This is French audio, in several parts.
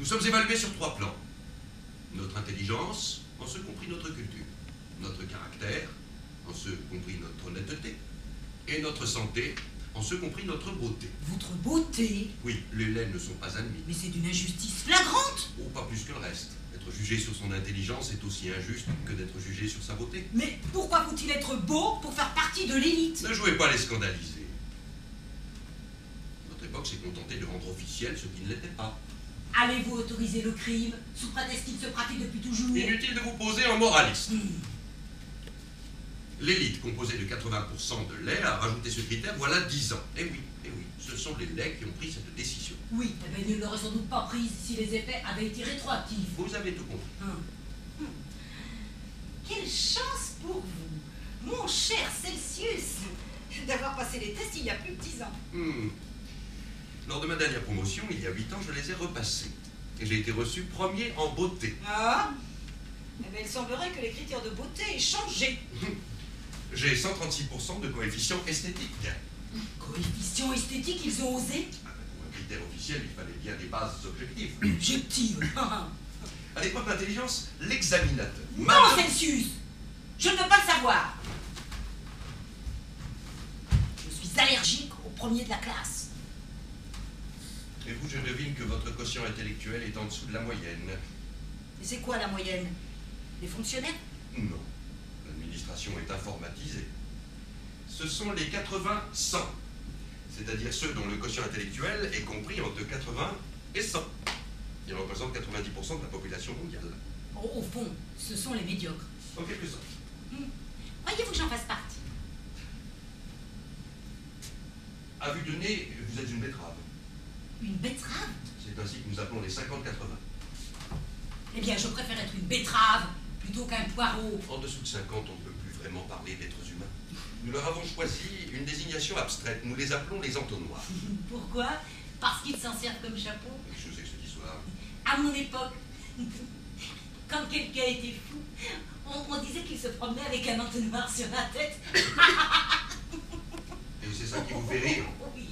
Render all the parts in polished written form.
Nous sommes évalués sur 3 plans. Notre intelligence, en ce compris notre culture. Notre caractère, en ce compris notre honnêteté. Et notre santé, en ce compris notre beauté. Votre beauté? Oui, les laits ne sont pas admis. Mais c'est d'une injustice flagrante. Oh, pas plus que le reste. Être jugé sur son intelligence est aussi injuste que d'être jugé sur sa beauté. Mais pourquoi faut-il être beau pour faire partie de l'élite? Ne jouez pas les scandalisés. Notre époque s'est contentée de rendre officiel ce qui ne l'était pas. Allez-vous autoriser le crime, sous prétexte qu'il se pratique depuis toujours? Inutile de vous poser en moraliste. L'élite, composée de 80% de lait, a rajouté ce critère voilà 10 ans. Eh oui, ce sont les laits qui ont pris cette décision. Oui, mais ils ne l'auraient sans doute pas prise si les effets avaient été rétroactifs. Vous avez tout compris. Quelle chance pour vous, mon cher Celsius, d'avoir passé les tests il y a plus de 10 ans. Lors de ma dernière promotion, il y a 8 ans, je les ai repassés. Et j'ai été reçu premier en beauté. Ah? Eh bien, il semblerait que les critères de beauté aient changé. J'ai 136% de coefficient esthétique. Coefficient esthétique, ils ont osé? Pour un critère officiel, il fallait bien des bases objectives. Objectives? À l'épreuve d'intelligence, l'examinateur. Non, Celsius! Je ne veux pas le savoir. Je suis allergique au premier de la classe. Et vous, je devine que votre quotient intellectuel est en dessous de la moyenne. Et c'est quoi la moyenne? Les fonctionnaires? Non. L'administration est informatisée. Ce sont les 80-100. C'est-à-dire ceux dont le quotient intellectuel est compris entre 80 et 100. Ils représentent 90% de la population mondiale. Au fond, ce sont les médiocres. En quelque sorte. Croyez-vous que j'en fasse partie? À vue de nez, vous êtes une betterave. Une betterave? C'est ainsi que nous appelons les 50-80. Eh bien, je préfère être une betterave plutôt qu'un poireau. En dessous de 50, on ne peut plus vraiment parler d'êtres humains. Nous leur avons choisi une désignation abstraite. Nous les appelons les entonnoirs. Pourquoi? Parce qu'ils s'en servent comme chapeau? Je sais que cette histoire. À mon époque, quand quelqu'un était fou, on disait qu'il se promenait avec un entonnoir sur la tête. Et c'est ça qui vous fait rire? Oui.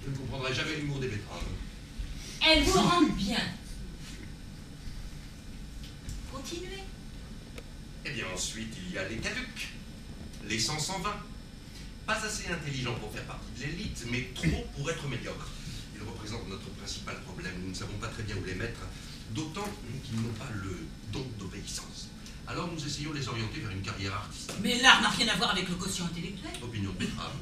Je ne comprendrai jamais l'humour des betteraves. Elles vous rendent bien. Continuez. Eh bien, ensuite, il y a les caducs. Les 100-120. Pas assez intelligents pour faire partie de l'élite, mais trop pour être médiocres. Ils représentent notre principal problème. Nous ne savons pas très bien où les mettre, d'autant qu'ils n'ont pas le don d'obéissance. Alors nous essayons de les orienter vers une carrière artistique. Mais l'art n'a rien à voir avec le quotient intellectuel. Opinion de betterave.